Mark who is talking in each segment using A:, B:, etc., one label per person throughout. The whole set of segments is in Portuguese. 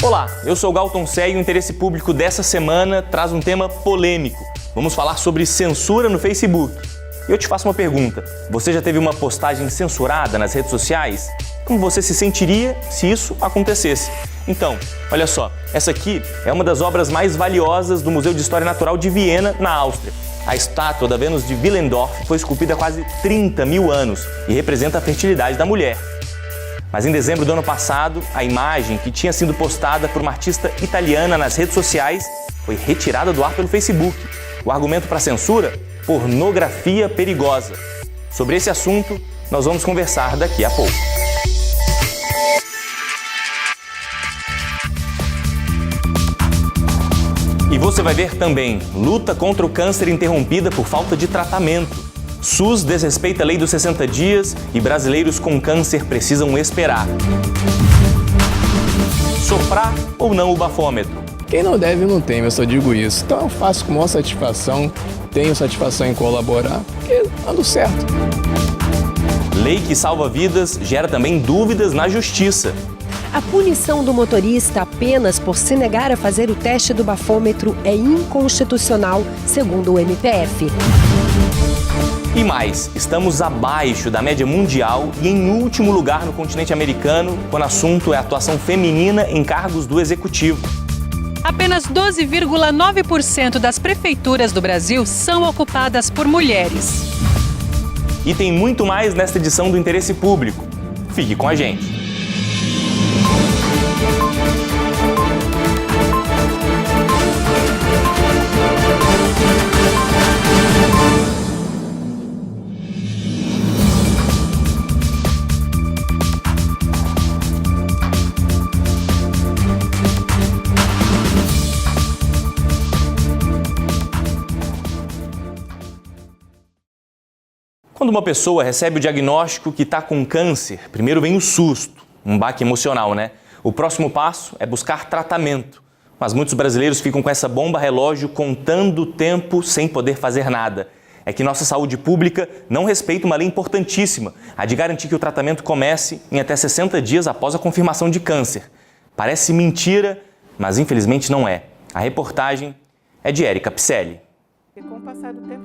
A: Olá, eu sou Galton Sé e o Interesse Público dessa semana traz um tema polêmico. Vamos falar sobre censura no Facebook. E eu te faço uma pergunta. Você já teve uma postagem censurada nas redes sociais? Como você se sentiria se isso acontecesse? Então, olha só, essa aqui é uma das obras mais valiosas do Museu de História Natural de Viena, na Áustria. A estátua da Vênus de Willendorf foi esculpida há quase 30 mil anos e representa a fertilidade da mulher. Mas em dezembro do ano passado, a imagem que tinha sido postada por uma artista italiana nas redes sociais foi retirada do ar pelo Facebook. O argumento para a censura? Pornografia perigosa. Sobre esse assunto, nós vamos conversar daqui a pouco. E você vai ver também, luta contra o câncer interrompida por falta de tratamento. SUS desrespeita a lei dos 60 dias e brasileiros com câncer precisam esperar. Soprar ou não o bafômetro?
B: Quem não deve não teme, eu só digo isso. Então eu faço com maior satisfação, tenho satisfação em colaborar, porque ando certo.
A: Lei que salva vidas gera também dúvidas na justiça.
C: A punição do motorista apenas por se negar a fazer o teste do bafômetro é inconstitucional, segundo o MPF.
A: E mais, estamos abaixo da média mundial e em último lugar no continente americano, quando o assunto é a atuação feminina em cargos do executivo.
D: Apenas 12,9% das prefeituras do Brasil são ocupadas por mulheres.
A: E tem muito mais nesta edição do Interesse Público. Fique com a gente. Quando uma pessoa recebe o diagnóstico que está com câncer, primeiro vem o susto, um baque emocional, né? O próximo passo é buscar tratamento. Mas muitos brasileiros ficam com essa bomba relógio contando o tempo sem poder fazer nada. É que nossa saúde pública não respeita uma lei importantíssima, a de garantir que o tratamento comece em até 60 dias após a confirmação de câncer. Parece mentira, mas infelizmente não é. A reportagem é de Érica Picelli.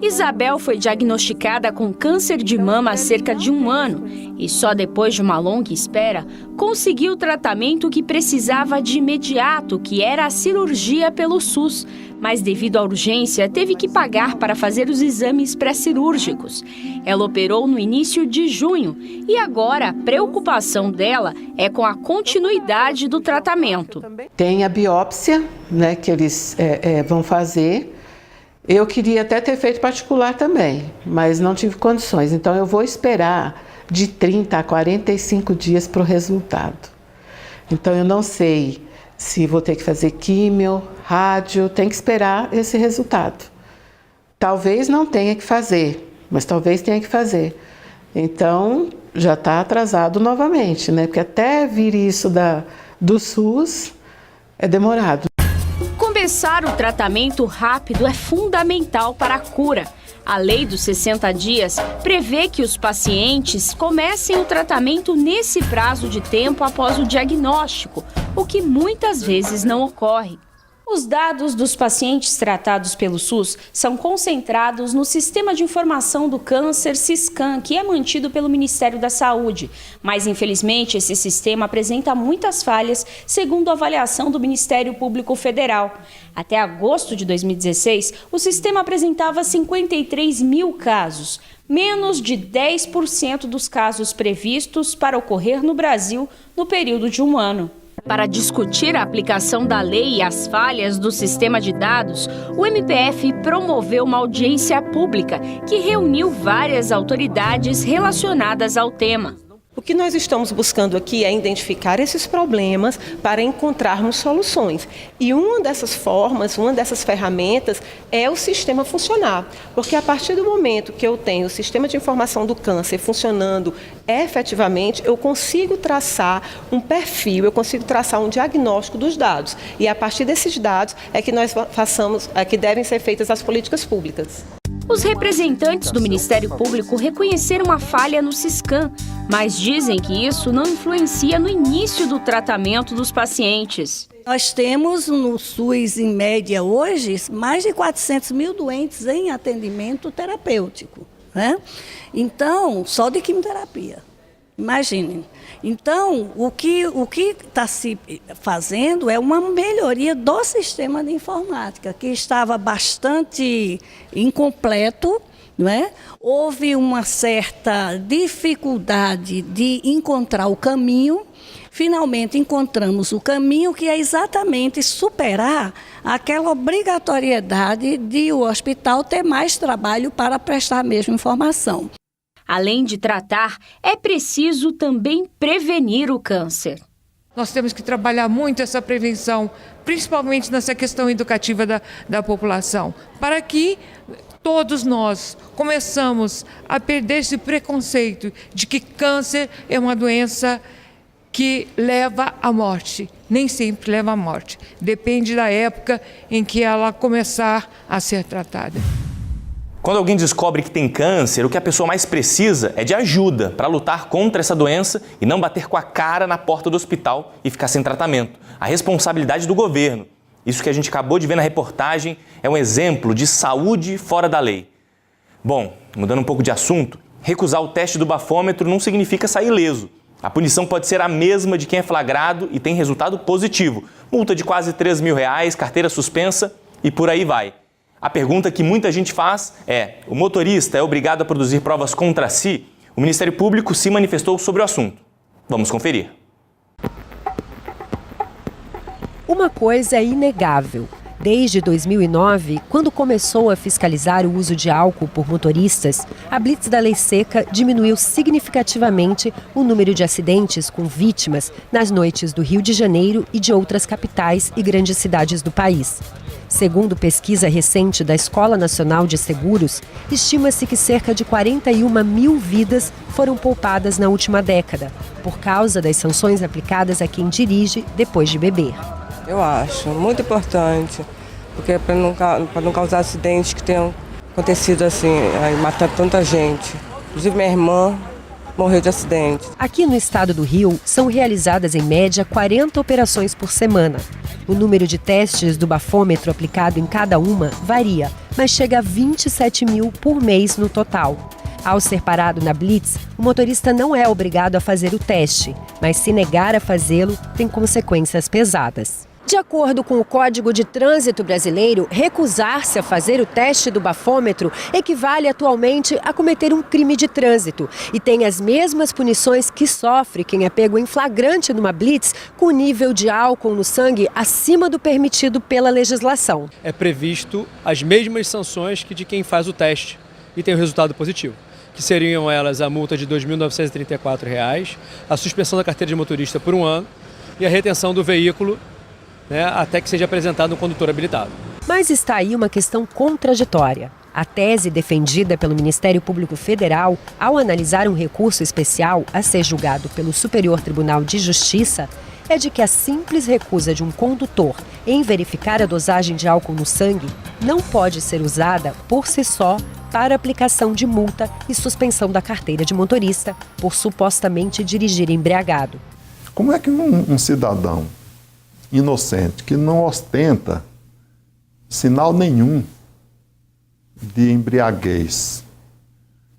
E: Isabel foi diagnosticada com câncer de mama há cerca de 1 ano e só depois de uma longa espera conseguiu o tratamento que precisava de imediato, que era a cirurgia pelo SUS. Mas devido à urgência, teve que pagar para fazer os exames pré-cirúrgicos. Ela operou no início de junho e agora a preocupação dela é com a continuidade do tratamento.
F: Tem a biópsia, né, que eles vão fazer. Eu queria até ter feito particular também, mas não tive condições. Então eu vou esperar de 30 a 45 dias para o resultado. Então eu não sei se vou ter que fazer químio, rádio, tem que esperar esse resultado. Talvez não tenha que fazer, mas talvez tenha que fazer. Então já está atrasado novamente, né? Porque até vir isso do SUS é demorado.
E: Começar o tratamento rápido é fundamental para a cura. A lei dos 60 dias prevê que os pacientes comecem o tratamento nesse prazo de tempo após o diagnóstico, o que muitas vezes não ocorre. Os dados dos pacientes tratados pelo SUS são concentrados no Sistema de Informação do Câncer, SISCAN, que é mantido pelo Ministério da Saúde. Mas, infelizmente, esse sistema apresenta muitas falhas, segundo a avaliação do Ministério Público Federal. Até agosto de 2016, o sistema apresentava 53 mil casos, menos de 10% dos casos previstos para ocorrer no Brasil no período de 1 ano. Para discutir a aplicação da lei e as falhas do sistema de dados, o MPF promoveu uma audiência pública que reuniu várias autoridades relacionadas ao tema.
G: O que nós estamos buscando aqui é identificar esses problemas para encontrarmos soluções. E uma dessas formas, uma dessas ferramentas é o sistema funcionar. Porque a partir do momento que eu tenho o sistema de informação do câncer funcionando efetivamente, eu consigo traçar um perfil, eu consigo traçar um diagnóstico dos dados. E a partir desses dados é que nós que devem ser feitas as políticas públicas.
E: Os representantes do Ministério Público reconheceram a falha no SISCAN, mas dizem que isso não influencia no início do tratamento dos pacientes.
H: Nós temos no SUS, em média, hoje, mais de 400 mil doentes em atendimento terapêutico, né? Então, só de quimioterapia. Imaginem. Então, o que está se fazendo é uma melhoria do sistema de informática, que estava bastante incompleto, não é? Houve uma certa dificuldade de encontrar o caminho. Finalmente encontramos o caminho, que é exatamente superar aquela obrigatoriedade de o hospital ter mais trabalho para prestar a mesma informação.
E: Além de tratar, é preciso também prevenir o câncer.
I: Nós temos que trabalhar muito essa prevenção, principalmente nessa questão educativa da população, para que todos nós começamos a perder esse preconceito de que câncer é uma doença que leva à morte. Nem sempre leva à morte. Depende da época em que ela começar a ser tratada.
A: Quando alguém descobre que tem câncer, o que a pessoa mais precisa é de ajuda para lutar contra essa doença e não bater com a cara na porta do hospital e ficar sem tratamento. A responsabilidade do governo. Isso que a gente acabou de ver na reportagem é um exemplo de saúde fora da lei. Bom, mudando um pouco de assunto, recusar o teste do bafômetro não significa sair ileso. A punição pode ser a mesma de quem é flagrado e tem resultado positivo. Multa de quase R$3 mil, carteira suspensa e por aí vai. A pergunta que muita gente faz é: o motorista é obrigado a produzir provas contra si? O Ministério Público se manifestou sobre o assunto. Vamos conferir.
C: Uma coisa é inegável. Desde 2009, quando começou a fiscalizar o uso de álcool por motoristas, a Blitz da Lei Seca diminuiu significativamente o número de acidentes com vítimas nas noites do Rio de Janeiro e de outras capitais e grandes cidades do país. Segundo pesquisa recente da Escola Nacional de Seguros, estima-se que cerca de 41 mil vidas foram poupadas na última década, por causa das sanções aplicadas a quem dirige depois de beber.
J: Eu acho muito importante, porque para não causar acidentes que tenham acontecido assim, aí matando tanta gente. Inclusive minha irmã morreu de acidente.
C: Aqui no estado do Rio, são realizadas em média 40 operações por semana. O número de testes do bafômetro aplicado em cada uma varia, mas chega a 27 mil por mês no total. Ao ser parado na Blitz, o motorista não é obrigado a fazer o teste, mas se negar a fazê-lo, tem consequências pesadas. De acordo com o Código de Trânsito Brasileiro, recusar-se a fazer o teste do bafômetro equivale atualmente a cometer um crime de trânsito e tem as mesmas punições que sofre quem é pego em flagrante numa blitz com nível de álcool no sangue acima do permitido pela legislação.
K: É previsto as mesmas sanções que de quem faz o teste e tem o resultado positivo, que seriam elas a multa de R$ 2.934, a suspensão da carteira de motorista por 1 ano e a retenção do veículo, até que seja apresentado um condutor habilitado.
C: Mas está aí uma questão contraditória. A tese defendida pelo Ministério Público Federal, ao analisar um recurso especial a ser julgado pelo Superior Tribunal de Justiça, é de que a simples recusa de um condutor em verificar a dosagem de álcool no sangue não pode ser usada por si só para aplicação de multa e suspensão da carteira de motorista por supostamente dirigir embriagado.
L: Como é que um cidadão inocente, que não ostenta sinal nenhum de embriaguez,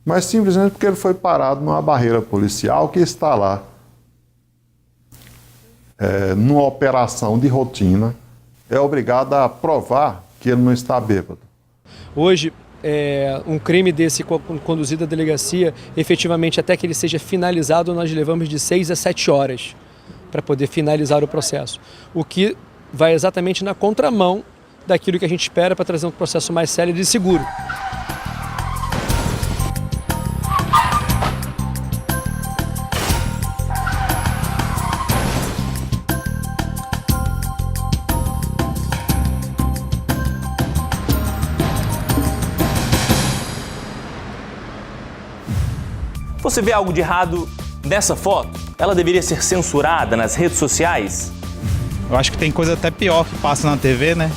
L: mas simplesmente porque ele foi parado numa barreira policial que está lá, numa operação de rotina, é obrigado a provar que ele não está bêbado.
K: Hoje, um crime desse conduzido à delegacia, efetivamente, até que ele seja finalizado, nós levamos de 6 a 7 horas para poder finalizar o processo, o que vai exatamente na contramão daquilo que a gente espera para trazer um processo mais célere e seguro.
A: Você vê algo de errado nessa foto? Ela deveria ser censurada nas redes sociais?
M: Eu acho que tem coisa até pior que passa na TV, né?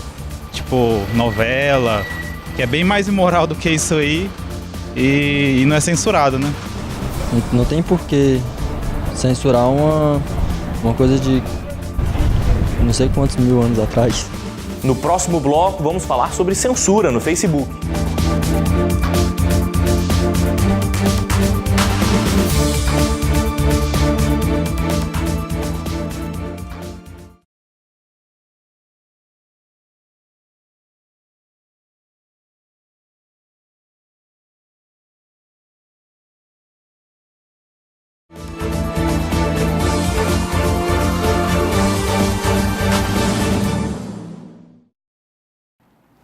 M: Tipo novela, que é bem mais imoral do que isso aí e não é censurado, né?
N: Não tem por que censurar uma coisa não sei quantos mil anos atrás.
A: No próximo bloco, vamos falar sobre censura no Facebook.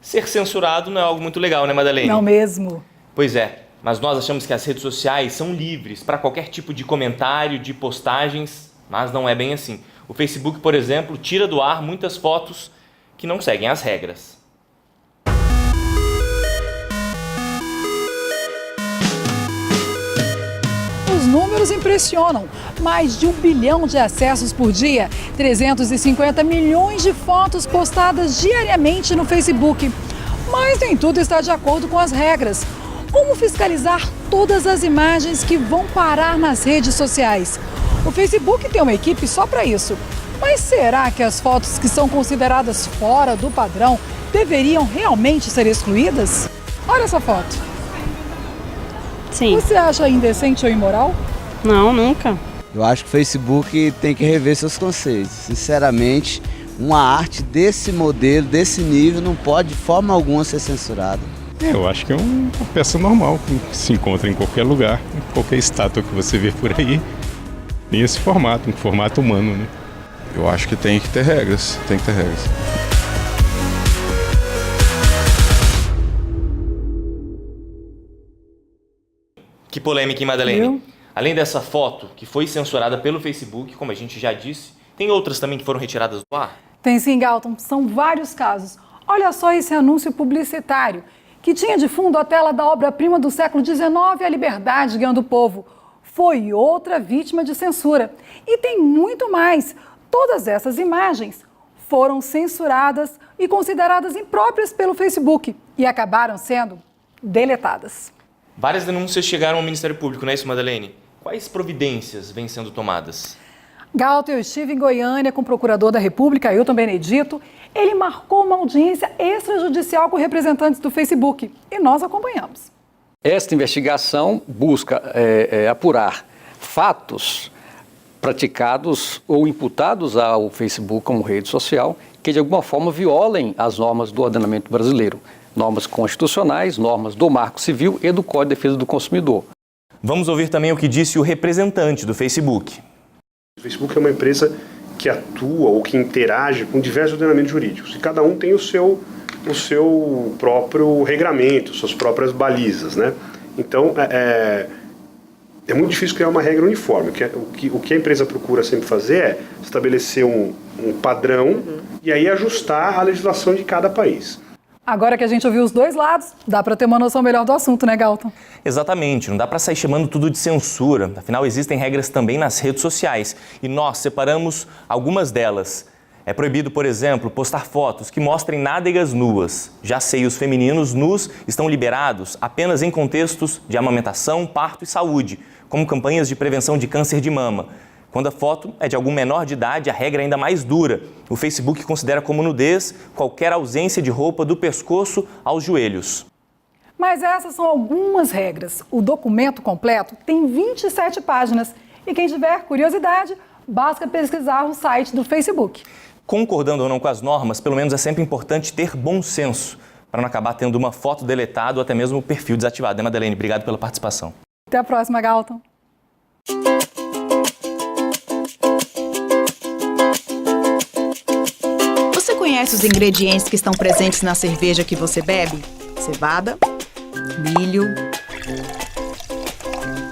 A: Ser censurado não é algo muito legal, né, Madalene?
O: Não mesmo.
A: Pois é, mas nós achamos que as redes sociais são livres para qualquer tipo de comentário, de postagens, mas não é bem assim. O Facebook, por exemplo, tira do ar muitas fotos que não seguem as regras.
O: Os números impressionam. Mais de 1 bilhão de acessos por dia, 350 milhões de fotos postadas diariamente no Facebook. Mas nem tudo está de acordo com as regras. Como fiscalizar todas as imagens que vão parar nas redes sociais? O Facebook tem uma equipe só para isso. Mas será que as fotos que são consideradas fora do padrão deveriam realmente ser excluídas? Olha essa foto.
P: Sim.
O: Você acha indecente ou imoral?
P: Não, nunca.
Q: Eu acho que o Facebook tem que rever seus conceitos. Sinceramente, uma arte desse modelo, desse nível, não pode de forma alguma ser censurada.
R: Eu acho que é uma peça normal, que se encontra em qualquer lugar, em qualquer estátua que você vê por aí. Tem esse formato, um formato humano, né?
S: Eu acho que tem que ter regras,
A: Que polêmica, hein, Madalene? Além dessa foto, que foi censurada pelo Facebook, como a gente já disse, tem outras também que foram retiradas do ar?
O: Tem sim, Galton. São vários casos. Olha só esse anúncio publicitário, que tinha de fundo a tela da obra-prima do século XIX, A Liberdade Guiando o Povo. Foi outra vítima de censura. E tem muito mais. Todas essas imagens foram censuradas e consideradas impróprias pelo Facebook e acabaram sendo deletadas.
A: Várias denúncias chegaram ao Ministério Público, não é isso, Madalene? Quais providências vêm sendo tomadas?
O: Galton, eu estive em Goiânia com o procurador da República, Ailton Benedito. Ele marcou uma audiência extrajudicial com representantes do Facebook e nós acompanhamos.
T: Esta investigação busca apurar fatos praticados ou imputados ao Facebook como rede social que de alguma forma violem as normas do ordenamento brasileiro, normas constitucionais, normas do Marco Civil e do Código de Defesa do Consumidor.
A: Vamos ouvir também o que disse o representante do Facebook.
U: O Facebook é uma empresa que atua ou que interage com diversos ordenamentos jurídicos e cada um tem o seu próprio regramento, suas próprias balizas, né? Então, é muito difícil criar uma regra uniforme. O que a empresa procura sempre fazer é estabelecer um padrão e aí ajustar a legislação de cada país.
O: Agora que a gente ouviu os dois lados, dá para ter uma noção melhor do assunto, né, Galton?
A: Exatamente, não dá para sair chamando tudo de censura. Afinal, existem regras também nas redes sociais e nós separamos algumas delas. É proibido, por exemplo, postar fotos que mostrem nádegas nuas. Já seios femininos nus estão liberados apenas em contextos de amamentação, parto e saúde, como campanhas de prevenção de câncer de mama. Quando a foto é de algum menor de idade, a regra é ainda mais dura. O Facebook considera como nudez qualquer ausência de roupa do pescoço aos joelhos.
O: Mas essas são algumas regras. O documento completo tem 27 páginas. E quem tiver curiosidade, basta pesquisar o site do Facebook.
A: Concordando ou não com as normas, pelo menos é sempre importante ter bom senso, para não acabar tendo uma foto deletada ou até mesmo o perfil desativado. Né, Madalene? Obrigado pela participação.
O: Até a próxima, Galton.
V: Você conhece os ingredientes que estão presentes na cerveja que você bebe? Cevada, milho.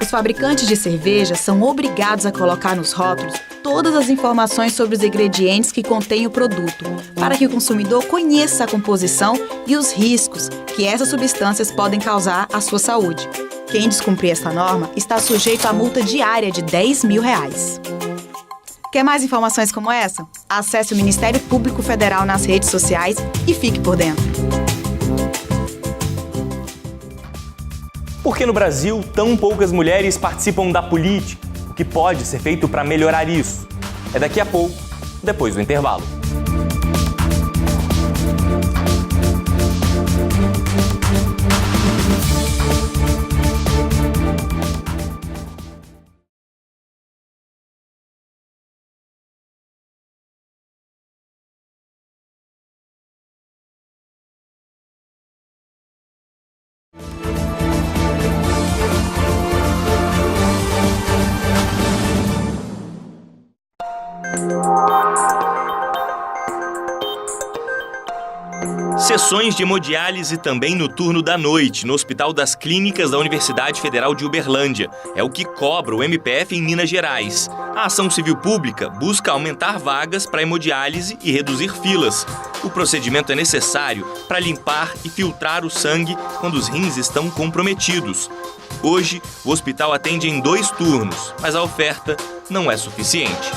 V: Os fabricantes de cerveja são obrigados a colocar nos rótulos todas as informações sobre os ingredientes que contém o produto, para que o consumidor conheça a composição e os riscos que essas substâncias podem causar à sua saúde. Quem descumprir esta norma está sujeito a multa diária de R$10 mil. Quer mais informações como essa? Acesse o Ministério Público Federal nas redes sociais e fique por dentro.
A: Por que no Brasil tão poucas mulheres participam da política? O que pode ser feito para melhorar isso? É daqui a pouco, depois do intervalo. Sessões de hemodiálise também no turno da noite, no Hospital das Clínicas da Universidade Federal de Uberlândia. É o que cobra o MPF em Minas Gerais. A ação civil pública busca aumentar vagas para hemodiálise e reduzir filas. O procedimento é necessário para limpar e filtrar o sangue quando os rins estão comprometidos. Hoje, o hospital atende em 2 turnos, mas a oferta não é suficiente.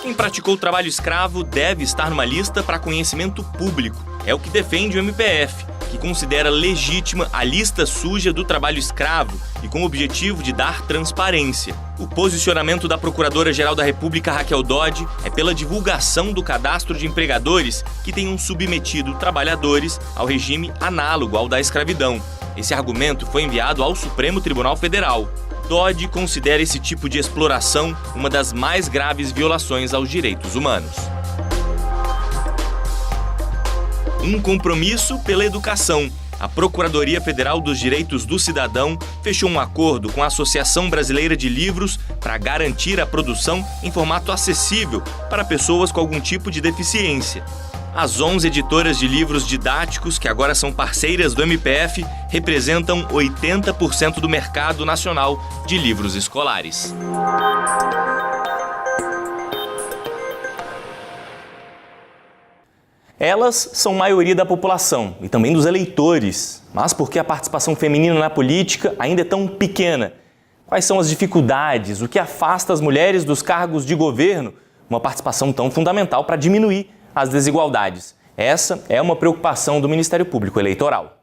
A: Quem praticou trabalho escravo deve estar numa lista para conhecimento público. É o que defende o MPF, que considera legítima a lista suja do trabalho escravo e com o objetivo de dar transparência. O posicionamento da Procuradora-Geral da República, Raquel Dodge, é pela divulgação do cadastro de empregadores que tenham submetido trabalhadores ao regime análogo ao da escravidão. Esse argumento foi enviado ao Supremo Tribunal Federal. Dodge considera esse tipo de exploração uma das mais graves violações aos direitos humanos. Um compromisso pela educação. A Procuradoria Federal dos Direitos do Cidadão fechou um acordo com a Associação Brasileira de Livros para garantir a produção em formato acessível para pessoas com algum tipo de deficiência. As 11 editoras de livros didáticos, que agora são parceiras do MPF, representam 80% do mercado nacional de livros escolares. Elas são maioria da população e também dos eleitores, mas por que a participação feminina na política ainda é tão pequena? Quais são as dificuldades, o que afasta as mulheres dos cargos de governo? Uma participação tão fundamental para diminuir as desigualdades. Essa é uma preocupação do Ministério Público Eleitoral.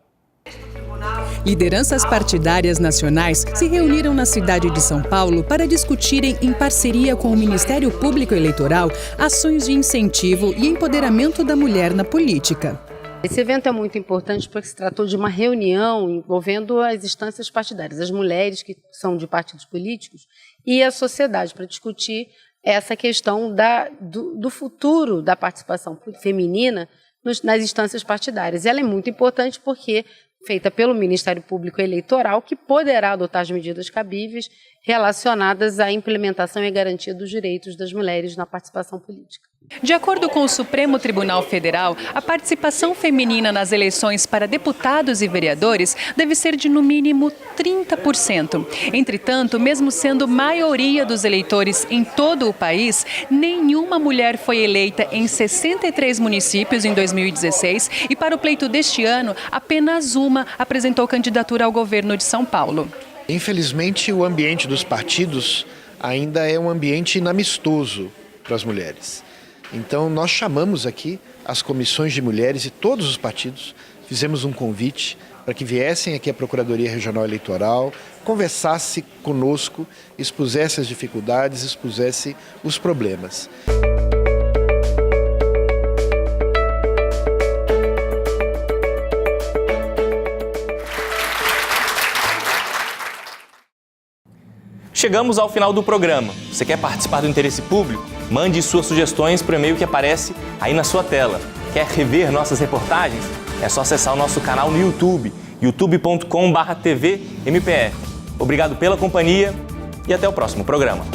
B: Lideranças partidárias nacionais se reuniram na cidade de São Paulo para discutirem, em parceria com o Ministério Público Eleitoral, ações de incentivo e empoderamento da mulher na política.
D: Esse evento é muito importante porque se tratou de uma reunião envolvendo as instâncias partidárias, as mulheres que são de partidos políticos e a sociedade, para discutir essa questão do futuro da participação feminina nas instâncias partidárias. Ela é muito importante porque feita pelo Ministério Público Eleitoral, que poderá adotar as medidas cabíveis relacionadas à implementação e garantia dos direitos das mulheres na participação política.
B: De acordo com o Supremo Tribunal Federal, a participação feminina nas eleições para deputados e vereadores deve ser de no mínimo 30%. Entretanto, mesmo sendo maioria dos eleitores em todo o país, nenhuma mulher foi eleita em 63 municípios em 2016 e para o pleito deste ano, apenas uma apresentou candidatura ao governo de São Paulo.
W: Infelizmente, o ambiente dos partidos ainda é um ambiente inamistoso para as mulheres. Então, nós chamamos aqui as comissões de mulheres e todos os partidos, fizemos um convite para que viessem aqui à Procuradoria Regional Eleitoral, conversasse conosco, expusesse as dificuldades, expusesse os problemas.
A: Chegamos ao final do programa. Você quer participar do Interesse Público? Mande suas sugestões para o e-mail que aparece aí na sua tela. Quer rever nossas reportagens? É só acessar o nosso canal no YouTube, youtube.com/tvmpf. Obrigado pela companhia e até o próximo programa.